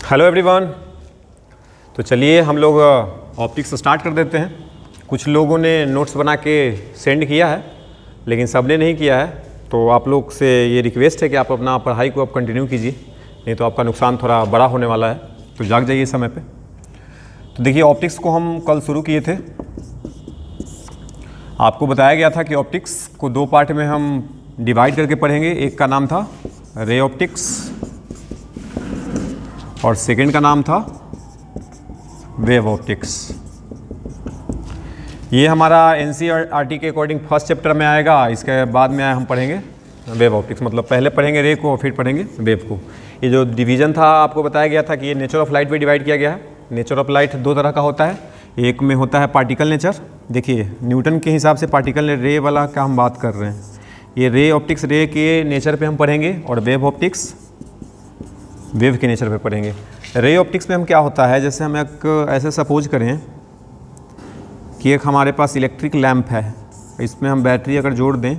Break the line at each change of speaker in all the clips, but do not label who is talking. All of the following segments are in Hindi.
Hello everyone. तो चलिए हम लोग ऑप्टिक्स स्टार्ट कर देते हैं। कुछ लोगों ने नोट्स बना के सेंड किया है लेकिन सबने नहीं किया है, तो आप लोग से ये रिक्वेस्ट है कि आप अपना पढ़ाई को अब कंटिन्यू कीजिए, नहीं तो आपका नुकसान थोड़ा बड़ा होने वाला है। तो जाग जाइए समय पे। तो देखिए ऑप्टिक्स को हम कल शुरू किए थे। आपको बताया गया था कि ऑप्टिक्स को दो पार्ट में हम डिवाइड करके पढ़ेंगे। एक का नाम था रे ऑप्टिक्स और सेकेंड का नाम था वेव ऑप्टिक्स। ये हमारा एनसीईआरटी के अकॉर्डिंग फर्स्ट चैप्टर में आएगा। इसके बाद में हम पढ़ेंगे वेव ऑप्टिक्स, मतलब पहले पढ़ेंगे रे को फिर पढ़ेंगे वेव को। ये जो डिवीज़न था आपको बताया गया था कि ये नेचर ऑफ लाइट पे डिवाइड किया गया है। नेचर ऑफ लाइट दो तरह का होता है, एक में होता है पार्टिकल नेचर। देखिए न्यूटन के हिसाब से पार्टिकल रे वाला का हम बात कर रहे हैं। ये रे ऑप्टिक्स रे के नेचर पे हम पढ़ेंगे और वेव ऑप्टिक्स वेव के नेचर पे पढ़ेंगे। रे ऑप्टिक्स में हम क्या होता है, जैसे हम एक ऐसे सपोज करें कि एक हमारे पास इलेक्ट्रिक लैंप है, इसमें हम बैटरी अगर जोड़ दें,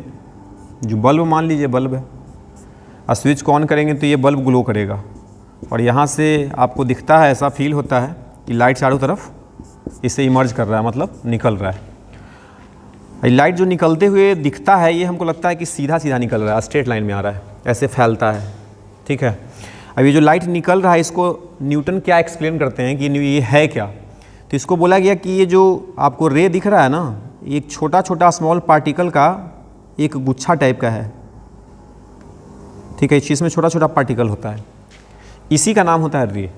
जो बल्ब मान लीजिए बल्ब है, और स्विच को ऑन करेंगे तो ये बल्ब ग्लो करेगा और यहाँ से आपको दिखता है, ऐसा फील होता है कि लाइट चारों तरफ इससे इमर्ज कर रहा है, मतलब निकल रहा है। लाइट जो निकलते हुए दिखता है ये हमको लगता है कि सीधा सीधा निकल रहा है, स्ट्रेट लाइन में आ रहा है, ऐसे फैलता है। ठीक है, अब ये जो लाइट निकल रहा है इसको न्यूटन क्या एक्सप्लेन करते हैं कि ये है क्या। तो इसको बोला गया कि ये जो आपको रे दिख रहा है ना, एक छोटा छोटा स्मॉल पार्टिकल का एक गुच्छा टाइप का है। ठीक है, इस चीज़ में छोटा छोटा पार्टिकल होता है, इसी का नाम होता है रे।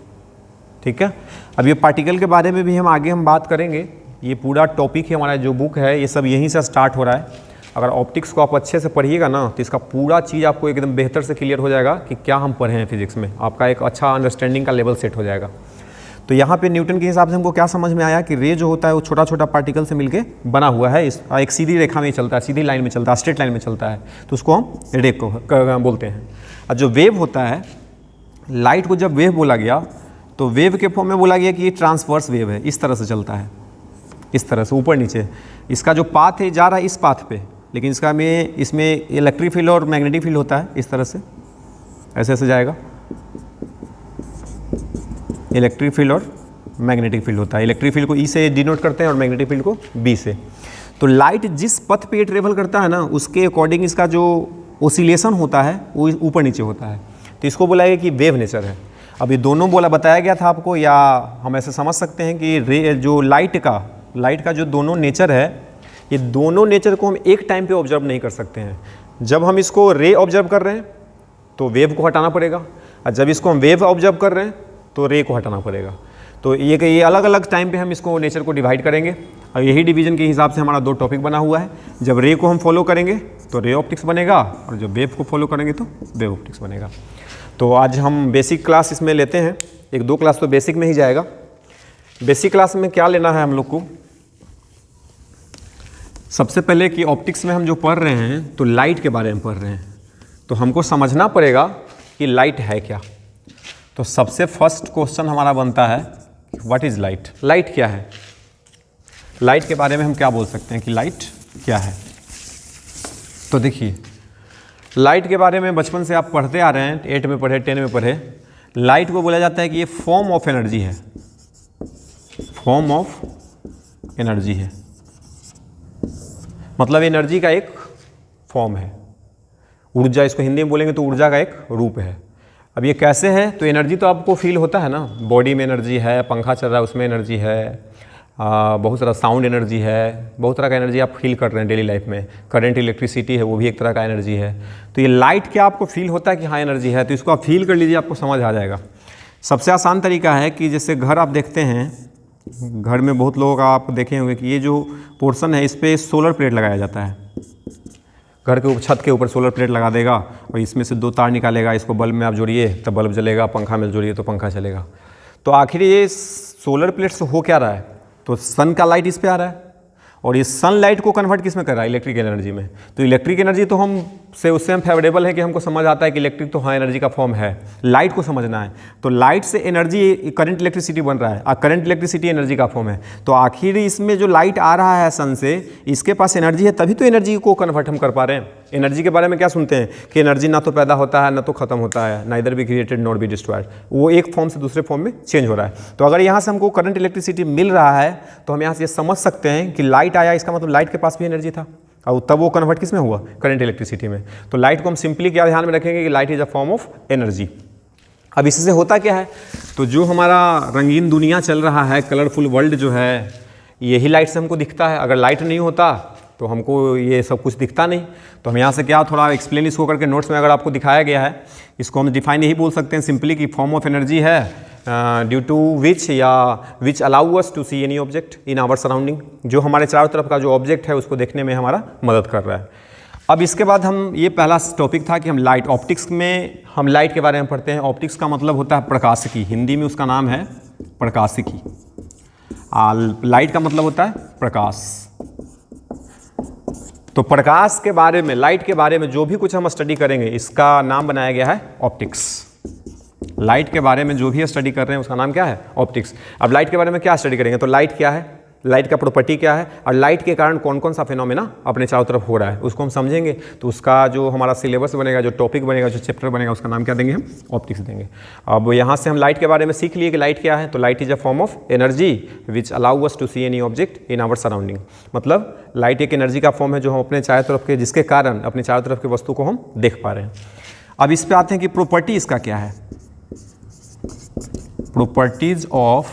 ठीक है, अब ये पार्टिकल के बारे में भी हम आगे बात करेंगे। ये पूरा टॉपिक है हमारा, जो बुक है ये सब यहीं से स्टार्ट हो रहा है। अगर ऑप्टिक्स को आप अच्छे से पढ़िएगा ना तो इसका पूरा चीज़ आपको एकदम बेहतर से क्लियर हो जाएगा कि क्या हम पढ़े हैं फिजिक्स में। आपका एक अच्छा अंडरस्टैंडिंग का लेवल सेट हो जाएगा। तो यहाँ पे न्यूटन के हिसाब से हमको क्या समझ में आया कि रे जो होता है वो छोटा छोटा पार्टिकल से मिलके बना हुआ है, इस एक सीधी रेखा में चलता है, सीधी लाइन में चलता है, स्ट्रेट लाइन में चलता है, तो उसको हम रे को बोलते हैं। और जो वेव होता है, लाइट को जब वेव बोला गया तो वेव के फॉर्म में बोला गया कि ये ट्रांसवर्स वेव है, इस तरह से चलता है, इस तरह से ऊपर नीचे। इसका जो पाथ है जा रहा है इस पाथ पे, लेकिन इसमें इलेक्ट्रिक फील्ड और मैग्नेटिक फील्ड होता है, इस तरह से ऐसे ऐसे जाएगा। इलेक्ट्रिक फील्ड और मैग्नेटिक फील्ड होता है। इलेक्ट्रिक फील्ड को ई से डिनोट करते हैं और मैग्नेटिक फील्ड को बी से। तो लाइट जिस पथ पे ट्रेवल करता है ना, उसके अकॉर्डिंग इसका जो ओसिलेशन होता है वो ऊपर नीचे होता है। तो इसको बोला गया कि वेव नेचर है। अब ये दोनों बताया गया था आपको, या हम ऐसे समझ सकते हैं कि रे जो लाइट का जो दोनों नेचर है, ये दोनों नेचर को हम एक टाइम पे ऑब्जर्व नहीं कर सकते हैं। जब हम इसको रे ऑब्जर्व कर रहे हैं तो वेव को हटाना पड़ेगा, और जब इसको हम वेव ऑब्जर्व कर रहे हैं तो रे को हटाना पड़ेगा। तो ये अलग अलग टाइम पे हम इसको नेचर को डिवाइड करेंगे, और यही डिवीजन के हिसाब से हमारा दो टॉपिक बना हुआ है। जब रे को हम फॉलो करेंगे तो रे ऑप्टिक्स बनेगा, और जब वेव को फॉलो करेंगे तो वेव ऑप्टिक्स बनेगा। तो आज हम बेसिक क्लास इसमें लेते हैं, एक दो क्लास तो बेसिक में ही जाएगा। बेसिक क्लास में क्या लेना है हम लोग को, सबसे पहले कि ऑप्टिक्स में हम जो पढ़ रहे हैं तो लाइट के बारे में पढ़ रहे हैं, तो हमको समझना पड़ेगा कि लाइट है क्या। तो सबसे फर्स्ट क्वेश्चन हमारा बनता है व्हाट इज़ लाइट। लाइट क्या है, लाइट के बारे में हम क्या बोल सकते हैं कि लाइट क्या है। तो देखिए लाइट के बारे में बचपन से आप पढ़ते आ रहे हैं, 8 में पढ़े, 10 में पढ़े। लाइट को बोला जाता है कि ये फॉर्म ऑफ एनर्जी है, फॉर्म ऑफ एनर्जी है, मतलब एनर्जी का एक फॉर्म है। ऊर्जा, इसको हिंदी में बोलेंगे तो ऊर्जा का एक रूप है। अब ये कैसे है, तो एनर्जी तो आपको फील होता है ना, बॉडी में एनर्जी है, पंखा चल रहा है उसमें एनर्जी है, बहुत सारा साउंड एनर्जी है, बहुत तरह का एनर्जी आप फील कर रहे हैं डेली लाइफ में। करंट, इलेक्ट्रिसिटी है, वो भी एक तरह का एनर्जी है। तो ये लाइट क्या आपको फील होता है कि हाँ एनर्जी है, तो इसको आप फील कर लीजिए, आपको समझ आ जाएगा। सबसे आसान तरीका है कि जैसे घर आप देखते हैं, घर में बहुत लोगों का आप देखे होंगे कि ये जो पोर्शन है इस पर सोलर प्लेट लगाया जाता है। घर के ऊपर, छत के ऊपर सोलर प्लेट लगा देगा और इसमें से 2 तार निकालेगा, इसको बल्ब में आप जोड़िए तो बल्ब जलेगा, पंखा में जोड़िए तो पंखा चलेगा। तो आखिर ये सोलर प्लेट से हो क्या रहा है, तो सन का लाइट इस पर आ रहा है, और ये सन लाइट को कन्वर्ट किस में कर रहा है, इलेक्ट्रिक एनर्जी में। तो इलेक्ट्रिक एनर्जी तो हम से उससे हम फेवरेबल है कि हमको समझ आता है कि इलेक्ट्रिक तो हाँ एनर्जी का फॉर्म है, लाइट को समझना है। तो लाइट से एनर्जी करंट इलेक्ट्रिसिटी बन रहा है और करंट इलेक्ट्रिसिटी एनर्जी का फॉर्म है। तो आखिर इसमें जो लाइट आ रहा है सन से, इसके पास एनर्जी है, तभी तो एनर्जी को कन्वर्ट हम कर पा रहे हैं। एनर्जी के बारे में क्या सुनते हैं कि एनर्जी ना तो पैदा होता है ना तो खत्म होता है, neither be created not be destroyed, वो एक फॉर्म से दूसरे फॉर्म में चेंज हो रहा है। तो अगर यहाँ से हमको करंट इलेक्ट्रिसिटी मिल रहा है तो हम यहाँ से समझ सकते हैं कि लाइट आया, इसका मतलब लाइट के पास भी एनर्जी था और तब वो कन्वर्ट किस में हुआ, करंट इलेक्ट्रिसिटी में। तो लाइट को हम सिंपली क्या ध्यान में रखेंगे कि light is a form of energy. अब इससे होता क्या है, तो जो हमारा रंगीन दुनिया चल रहा है, कलरफुल वर्ल्ड जो है, यही लाइट से हमको दिखता है। अगर लाइट नहीं होता तो हमको ये सब कुछ दिखता नहीं। तो हम यहाँ से क्या थोड़ा एक्सप्लेन इसको करके नोट्स में अगर आपको दिखाया गया है, इसको हम डिफाइन यही बोल सकते हैं सिंपली कि फॉर्म ऑफ एनर्जी है ड्यू टू विच या which allow us to see any object in our surrounding, जो हमारे चारों तरफ का जो ऑब्जेक्ट है उसको देखने में हमारा मदद कर रहा है। अब इसके बाद हम, ये पहला टॉपिक था कि हम लाइट, ऑप्टिक्स में हम लाइट के बारे में पढ़ते हैं। ऑप्टिक्स का मतलब होता है प्रकाशिकी, हिंदी में उसका नाम है प्रकाशिकी। लाइट का मतलब होता है प्रकाश। तो प्रकाश के बारे में, लाइट के बारे में जो भी कुछ हम स्टडी करेंगे, इसका नाम बनाया गया है ऑप्टिक्स। लाइट के बारे में जो भी स्टडी कर रहे हैं उसका नाम क्या है, ऑप्टिक्स। अब लाइट के बारे में क्या स्टडी करेंगे, तो लाइट क्या है, लाइट का प्रॉपर्टी क्या है, और लाइट के कारण कौन कौन सा फिनोमेना अपने चारों तरफ हो रहा है, उसको हम समझेंगे। तो उसका जो हमारा सिलेबस बनेगा, जो टॉपिक बनेगा, जो चैप्टर बनेगा, उसका नाम क्या देंगे, हम ऑप्टिक्स देंगे। अब यहाँ से हम लाइट के बारे में सीख लिए कि लाइट क्या है। तो light is a form of energy which allow us to see any object in our surrounding. मतलब लाइट एक एनर्जी का फॉर्म है जो हम अपने चारों तरफ के, जिसके कारण अपने चारों तरफ के वस्तु को हम देख पा रहे हैं। अब इस पे आते हैं कि प्रॉपर्टी इसका क्या है, प्रॉपर्टीज ऑफ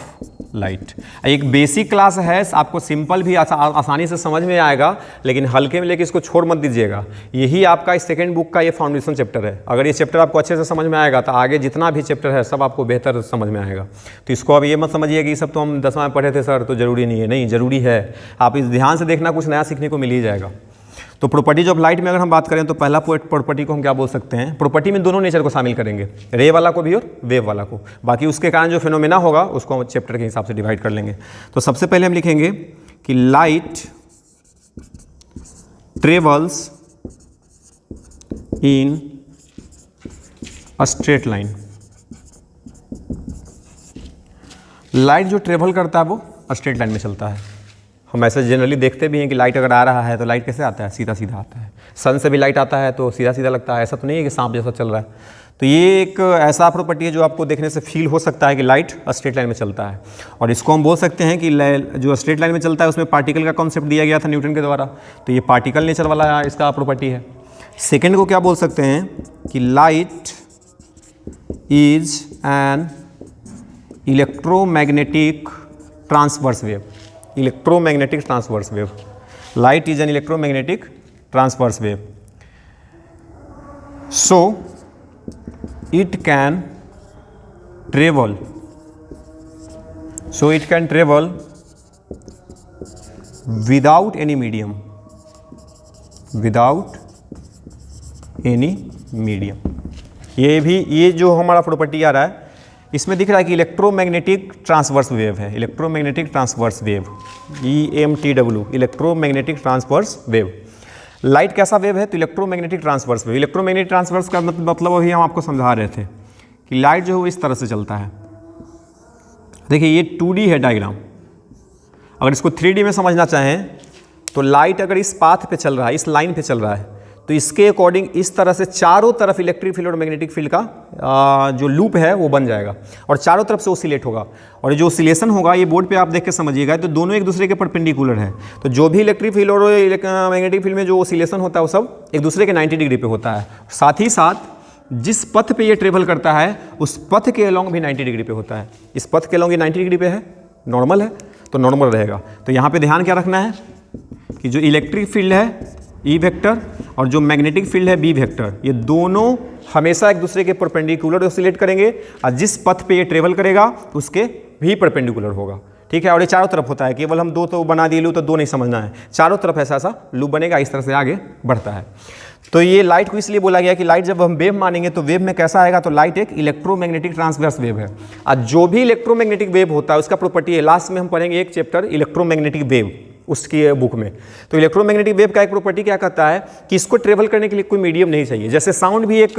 लाइट। एक बेसिक क्लास है, आपको सिंपल भी आसानी से समझ में आएगा, लेकिन हल्के में लेके इसको छोड़ मत दीजिएगा। यही आपका इस सेकेंड बुक का ये फाउंडेशन चैप्टर है। अगर ये चैप्टर आपको अच्छे से समझ में आएगा तो आगे जितना भी चैप्टर है सब आपको बेहतर समझ में आएगा। तो इसको अब ये मत समझिए कि सब तो हम 10वां में पढ़े थे सर तो जरूरी नहीं है, नहीं जरूरी है। आप इस ध्यान से देखना, कुछ नया सीखने को मिल ही जाएगा। तो प्रॉपर्टीज ऑफ लाइट में अगर हम बात करें तो पहला प्रॉपर्टी को हम क्या बोल सकते हैं, प्रॉपर्टी में दोनों नेचर को शामिल करेंगे, रे वाला को भी और वेव वाला को। बाकी उसके कारण जो फिनोमेना होगा उसको हम चैप्टर के हिसाब से डिवाइड कर लेंगे। तो सबसे पहले हम लिखेंगे कि light travels in a straight line. Light जो ट्रेवल करता है वो स्ट्रेट लाइन में चलता है। हम ऐसे जनरली देखते भी हैं कि लाइट अगर आ रहा है तो लाइट कैसे आता है, सीधा सीधा आता है। सन से भी लाइट आता है तो सीधा सीधा लगता है, ऐसा तो नहीं है कि सांप जैसा चल रहा है। तो ये एक ऐसा प्रॉपर्टी है जो आपको देखने से फील हो सकता है कि लाइट स्ट्रेट लाइन में चलता है। और इसको हम बोल सकते हैं कि जो स्ट्रेट लाइन में चलता है उसमें पार्टिकल का कॉन्सेप्ट दिया गया था न्यूटन के द्वारा। तो ये पार्टिकल नेचर वाला इसका प्रॉपर्टी है। सेकेंड को क्या बोल सकते हैं कि light is an electromagnetic transverse wave. Electromagnetic transverse wave, light is an electromagnetic transverse wave, so it can travel without any medium, ये जो हमारा प्रॉपर्टी आ रहा है इसमें दिख रहा है कि इलेक्ट्रोमैग्नेटिक ट्रांसवर्स वेव है। Electromagnetic transverse wave, EMTW, electromagnetic transverse wave. Light कैसा वेव है, तो electromagnetic transverse wave. Electromagnetic transverse का मतलब अभी हम आपको समझा रहे थे कि लाइट जो है वो इस तरह से चलता है। देखिए ये 2D है डायग्राम। अगर इसको 3D में समझना चाहें तो लाइट अगर इस पाथ पे चल रहा है, इस लाइन पे चल रहा है, तो इसके अकॉर्डिंग इस तरह से चारों तरफ इलेक्ट्रिक फील्ड और मैग्नेटिक फील्ड का जो लूप है वो बन जाएगा और चारों तरफ से ओसिलेट होगा। और जो ओसिलेशन होगा ये बोर्ड पे आप देख के समझिएगा, तो दोनों एक दूसरे के परपेंडिकुलर है। तो जो भी इलेक्ट्रिक फील्ड और मैग्नेटिक फील्ड में जो ओसिलेशन होता है वो सब एक दूसरे के 90 डिग्री पे होता है। साथ ही साथ जिस पथ पे ये ट्रेवल करता है उस पथ के अलॉन्ग भी 90 डिग्री पे होता है। इस पथ के अलॉन्ग ये 90 डिग्री पे है, नॉर्मल है तो नॉर्मल रहेगा। तो यहाँ पे ध्यान क्या रखना है कि जो इलेक्ट्रिक फील्ड है E वेक्टर और जो मैग्नेटिक फील्ड है B वेक्टर, ये दोनों हमेशा एक दूसरे के परपेंडिकुलर ऑसिलेट करेंगे और जिस पथ पे ये ट्रेवल करेगा उसके भी परपेंडिकुलर होगा। ठीक है, और ये चारों तरफ होता है, केवल हम दो तो बना दिए लूप तो दो नहीं समझना है, चारों तरफ ऐसा ऐसा लूप बनेगा, इस तरह से आगे बढ़ता है। तो ये लाइट को इसलिए बोला गया कि लाइट जब हम वेव मानेंगे तो वेव में कैसा आएगा, तो लाइट एक इलेक्ट्रोमैग्नेटिक ट्रांसवर्स वेव है। और जो भी इलेक्ट्रोमैग्नेटिक वेव होता है उसका प्रॉपर्टी है, लास्ट में हम पढ़ेंगे एक चैप्टर इलेक्ट्रोमैग्नेटिक वेव, उसकी बुक में। तो इलेक्ट्रोमैग्नेटिक वेव का एक प्रॉपर्टी क्या कहता है कि इसको ट्रेवल करने के लिए कोई मीडियम नहीं चाहिए। जैसे साउंड भी एक,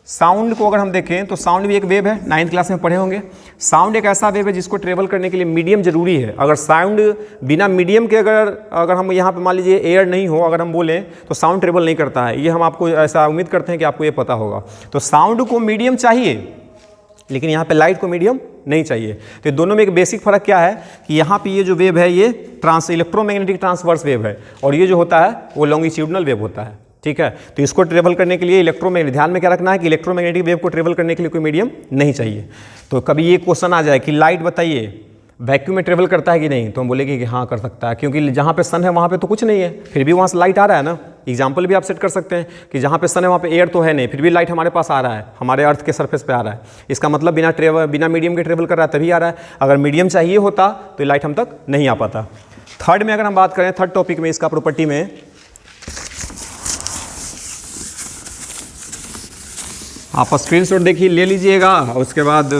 साउंड को अगर हम देखें तो साउंड भी एक वेव है, 9th क्लास में पढ़े होंगे। साउंड एक ऐसा वेव है जिसको ट्रेवल करने के लिए मीडियम जरूरी है। अगर साउंड बिना मीडियम के अगर हम यहाँ पे मान लीजिए एयर नहीं हो, अगर हम बोलें तो साउंड ट्रेवल नहीं करता है। ये हम आपको ऐसा उम्मीद करते हैं कि आपको ये पता होगा। तो साउंड को मीडियम चाहिए लेकिन यहाँ पे लाइट को मीडियम नहीं चाहिए। तो दोनों में एक बेसिक फ़र्क क्या है कि यहाँ पे ये जो वेव है ये इलेक्ट्रोमैग्नेटिक ट्रांसवर्स वेव है और ये जो होता है वो लॉन्गिट्यूडनल वेव होता है, ठीक है। तो इसको ट्रेवल करने के लिए इलेक्ट्रोमैग्नेटिक, ध्यान में क्या रखना है कि इलेक्ट्रोमैग्नेटिक वेव को ट्रेवल करने के लिए कोई मीडियम नहीं चाहिए। तो कभी ये क्वेश्चन आ जाए कि लाइट बताइए वैक्यूम में ट्रेवल करता है कि नहीं, तो हम बोलेंगे कि हाँ कर सकता है, क्योंकि जहाँ पे सन है वहाँ पे तो कुछ नहीं है, फिर भी वहाँ से लाइट आ रहा है ना। एग्जाम्पल भी आप सेट कर सकते हैं कि जहाँ पे सन है वहाँ पे एयर तो है नहीं, फिर भी लाइट हमारे पास आ रहा है, हमारे अर्थ के सरफेस पे आ रहा है। इसका मतलब बिना मीडियम के ट्रेवल कर रहा है तभी आ रहा है। अगर मीडियम चाहिए होता तो लाइट हम तक नहीं आ पाता। थर्ड में अगर हम बात करें, थर्ड टॉपिक में इसका प्रॉपर्टी में, आप स्क्रीनशॉट देखिए ले लीजिएगा और उसके बाद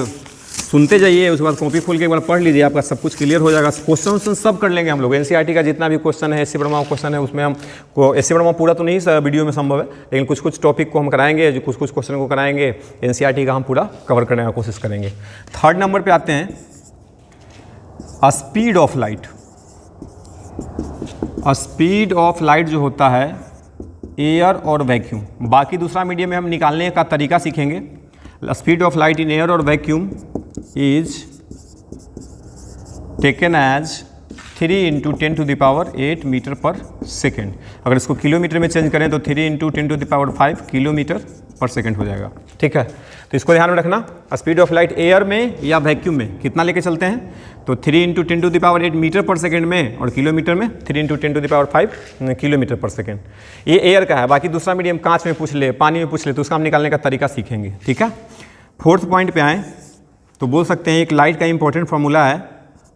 सुनते जाइए, उसके बाद कॉपी खोल के एक बार पढ़ लीजिए, आपका सब कुछ क्लियर हो जाएगा। क्वेश्चन सब कर लेंगे हम लोग। एनसीईआरटी का जितना भी क्वेश्चन है, एससी वर्मा क्वेश्चन है, उसमें हम एससी वर्मा पूरा तो नहीं वीडियो में संभव है, लेकिन कुछ कुछ टॉपिक को हम कराएंगे, जो कुछ कुछ क्वेश्चन को कराएंगे। एनसीईआरटी का हम पूरा कवर करने का कोशिश करेंगे। थर्ड नंबर पर आते हैं, speed of light. Speed of light जो होता है एयर और वैक्यूम, बाकी दूसरा मीडियम में हम निकालने का तरीका सीखेंगे। Speed of light in air और vacuum is taken as 3 × 10⁸ metre per second. अगर इसको किलोमीटर में चेंज करें तो 3 × 10⁵ किलोमीटर पर सेकेंड हो जाएगा, ठीक है। तो इसको ध्यान में रखना, स्पीड ऑफ लाइट एयर में या वैक्यूम में कितना लेके चलते हैं, तो 3 × 10⁸ मीटर पर सेकेंड में, और किलोमीटर में 3 × 10⁵ किलोमीटर पर सेकेंड। ये एयर का है, बाकी दूसरा मीडियम कांच में पूछ ले, पानी में पूछ ले, तो उसका हम निकालने का तरीका सीखेंगे, ठीक है। फोर्थ पॉइंट पे आएँ तो बोल सकते हैं एक लाइट का इंपॉर्टेंट फार्मूला है,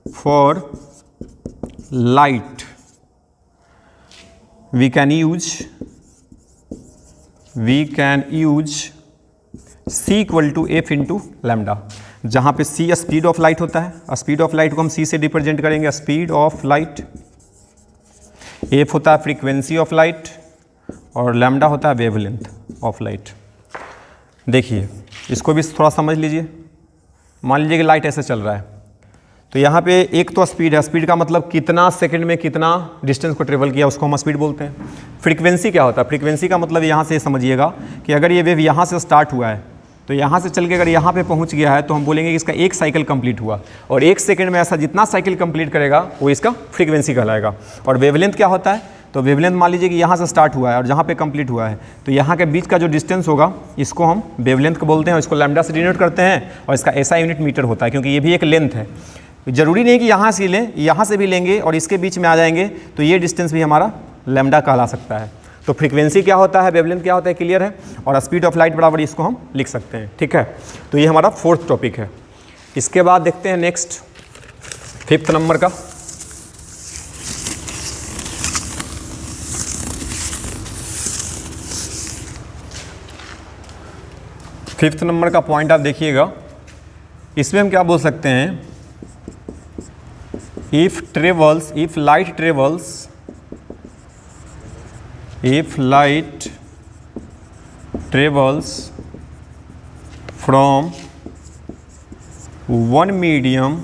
for light we can use C = F × lambda, जहाँ पे C स्पीड ऑफ लाइट होता है। स्पीड ऑफ लाइट को हम C से रिप्रेजेंट करेंगे, स्पीड ऑफ लाइट। F होता है फ्रीक्वेंसी ऑफ लाइट और लैम्डा होता है वेवलेंथ ऑफ लाइट। देखिए इसको भी थोड़ा समझ लीजिए। मान लीजिए कि लाइट ऐसे चल रहा है, तो यहाँ पे एक तो स्पीड है, स्पीड का मतलब कितना सेकंड में कितना डिस्टेंस को ट्रेवल किया, उसको हम स्पीड बोलते हैं। फ्रीक्वेंसी क्या होता है, फ्रीक्वेंसी का मतलब यहाँ से समझिएगा कि अगर ये वेव यहाँ से स्टार्ट हुआ है तो यहाँ से चल के अगर यहाँ पे पहुँच गया है तो हम बोलेंगे कि इसका एक साइकिल कंप्लीट हुआ, और एक सेकंड में ऐसा जितना साइकिल कंप्लीट करेगा वो इसका फ्रीक्वेंसी कहलाएगा। और वेवलेंथ क्या होता है, तो वेवलेंथ मान लीजिए कि यहाँ से स्टार्ट हुआ है और जहाँ पे कंप्लीट हुआ है, तो यहाँ के बीच का जो डिस्टेंस होगा इसको हम वेवलेंथ को बोलते हैं, और इसको लैम्डा से डिनोट करते हैं, और इसका ऐसा यूनिट मीटर होता है, क्योंकि ये भी एक लेंथ है। जरूरी नहीं कि यहाँ से लें, यहाँ से भी लेंगे और इसके बीच में आ जाएंगे तो ये डिस्टेंस भी हमारा लैम्डा कहला सकता है। तो फ्रीक्वेंसी क्या होता है, वेवलेंथ क्या होता है, क्लियर है। और स्पीड ऑफ लाइट बराबर इसको हम लिख सकते हैं, ठीक है। तो ये हमारा फोर्थ टॉपिक है। इसके बाद देखते हैं नेक्स्ट, फिफ्थ नंबर का। फिफ्थ नंबर का पॉइंट आप देखिएगा, इसमें हम क्या बोल सकते हैं, if light travels from one medium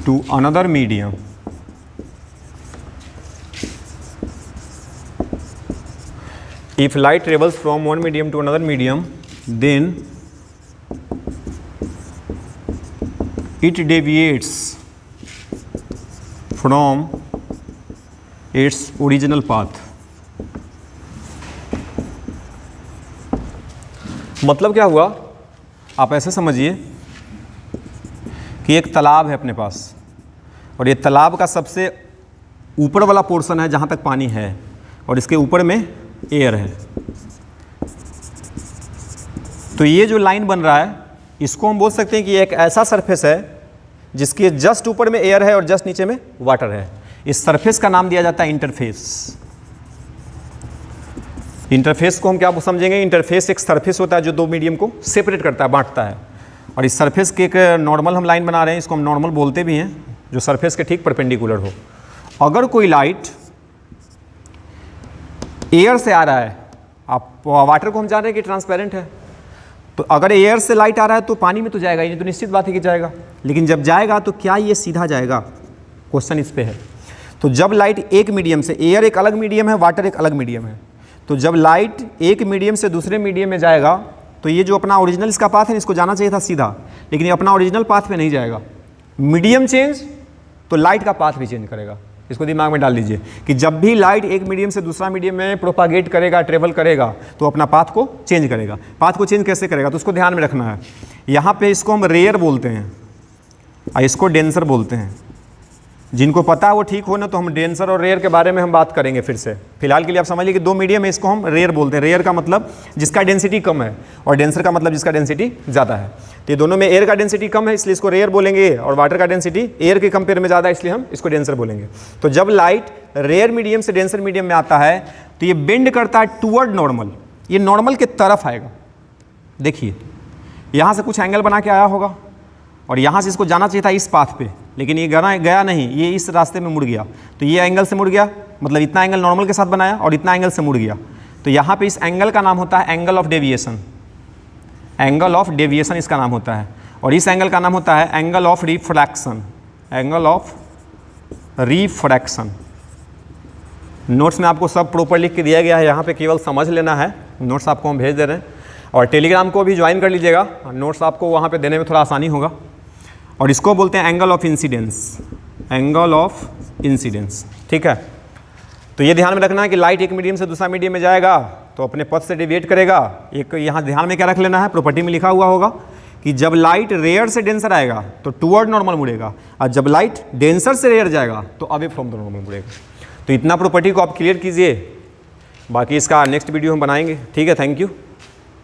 to another medium, if light travels from one medium to another medium, then it deviates from its original path। मतलब क्या हुआ, आप ऐसे समझिए कि एक तालाब है अपने पास, और ये तालाब का सबसे ऊपर वाला पोर्शन है जहाँ तक पानी है, और इसके ऊपर में एयर है। तो ये जो लाइन बन रहा है इसको हम बोल सकते हैं कि एक ऐसा सरफेस है जिसके जस्ट ऊपर में एयर है और जस्ट नीचे में वाटर है। इस सरफेस का नाम दिया जाता है इंटरफेस। इंटरफेस को हम क्या समझेंगे, इंटरफेस एक सरफेस होता है जो दो मीडियम को सेपरेट करता है, बांटता है। और इस सरफेस के एक नॉर्मल हम लाइन बना रहे हैं, इसको हम नॉर्मल बोलते भी हैं, जो सरफेस के ठीक परपेंडिकुलर हो। अगर कोई लाइट एयर से आ रहा है, आप वाटर को हम जान रहे हैं कि ट्रांसपेरेंट है, तो अगर एयर से लाइट आ रहा है तो पानी में तो जाएगा ही नहीं, तो निश्चित बात है कि जाएगा। लेकिन जब जाएगा तो क्या ये सीधा जाएगा, क्वेश्चन इस पे है। तो जब लाइट एक मीडियम से, एयर एक अलग मीडियम है, वाटर एक अलग मीडियम है, तो जब लाइट एक मीडियम से दूसरे मीडियम में जाएगा तो ये जो अपना ओरिजिनल इसका पाथ है इसको जाना चाहिए था सीधा, लेकिन ये अपना ओरिजिनल पाथ पे नहीं जाएगा। मीडियम चेंज तो लाइट का पाथ भी चेंज करेगा। इसको दिमाग में डाल दीजिए कि जब भी लाइट एक मीडियम से दूसरा मीडियम में प्रोपागेट करेगा, ट्रेवल करेगा, तो अपना पाथ को चेंज करेगा। पाथ को चेंज कैसे करेगा तो उसको ध्यान में रखना है। यहाँ पे इसको हम रेयर बोलते हैं और इसको डेंसर बोलते हैं। जिनको पता है वो ठीक हो ना, तो हम डेंसर और रेयर के बारे में हम बात करेंगे फिर से। फिलहाल के लिए आप समझिए कि दो मीडियम है, इसको हम रेयर बोलते हैं। रेयर का मतलब जिसका डेंसिटी कम है और डेंसर का मतलब जिसका डेंसिटी ज़्यादा है। तो ये दोनों में एयर का डेंसिटी कम है इसलिए इसको रेयर बोलेंगे, और वाटर का डेंसिटी एयर के कंपेयर में ज़्यादा है इसलिए हम इसको डेंसर बोलेंगे। तो जब लाइट रेयर मीडियम से डेंसर मीडियम में आता है तो ये बेंड करता है टूवर्ड नॉर्मल, ये नॉर्मल के तरफ आएगा। देखिए यहाँ से कुछ एंगल बना के आया होगा और यहाँ से इसको जाना चाहिए था इस पाथ पे, लेकिन ये गया नहीं, ये इस रास्ते में मुड़ गया। तो ये एंगल से मुड़ गया, मतलब इतना एंगल नॉर्मल के साथ बनाया और इतना एंगल से मुड़ गया। तो यहाँ पे इस एंगल का नाम होता है angle of deviation. Angle of deviation इसका नाम होता है। और इस एंगल का नाम होता है angle of refraction. Angle of refraction. Notes में आपको सब प्रॉपर लिख के दिया गया है, यहाँ पे केवल समझ लेना है। नोट्स आपको हम भेज दे रहे हैं और टेलीग्राम को भी ज्वाइन कर लीजिएगा, नोट्स आपको वहाँ पे देने में थोड़ा आसानी होगा। और इसको बोलते हैं angle of incidence. Angle of incidence, ठीक है। तो ये ध्यान में रखना है कि लाइट एक मीडियम से दूसरा मीडियम में जाएगा तो अपने पथ से डेविएट करेगा। एक यहाँ ध्यान में क्या रख लेना है, प्रॉपर्टी में लिखा हुआ होगा कि जब लाइट रेयर से डेंसर आएगा तो टूवर्ड नॉर्मल मुड़ेगा, और जब लाइट डेंसर से रेयर जाएगा तो अवे फ्रॉम द नॉर्मल मुड़ेगा। तो इतना प्रॉपर्टी को आप क्लियर कीजिए, बाकी इसका नेक्स्ट वीडियो हम बनाएंगे, ठीक है। Thank you.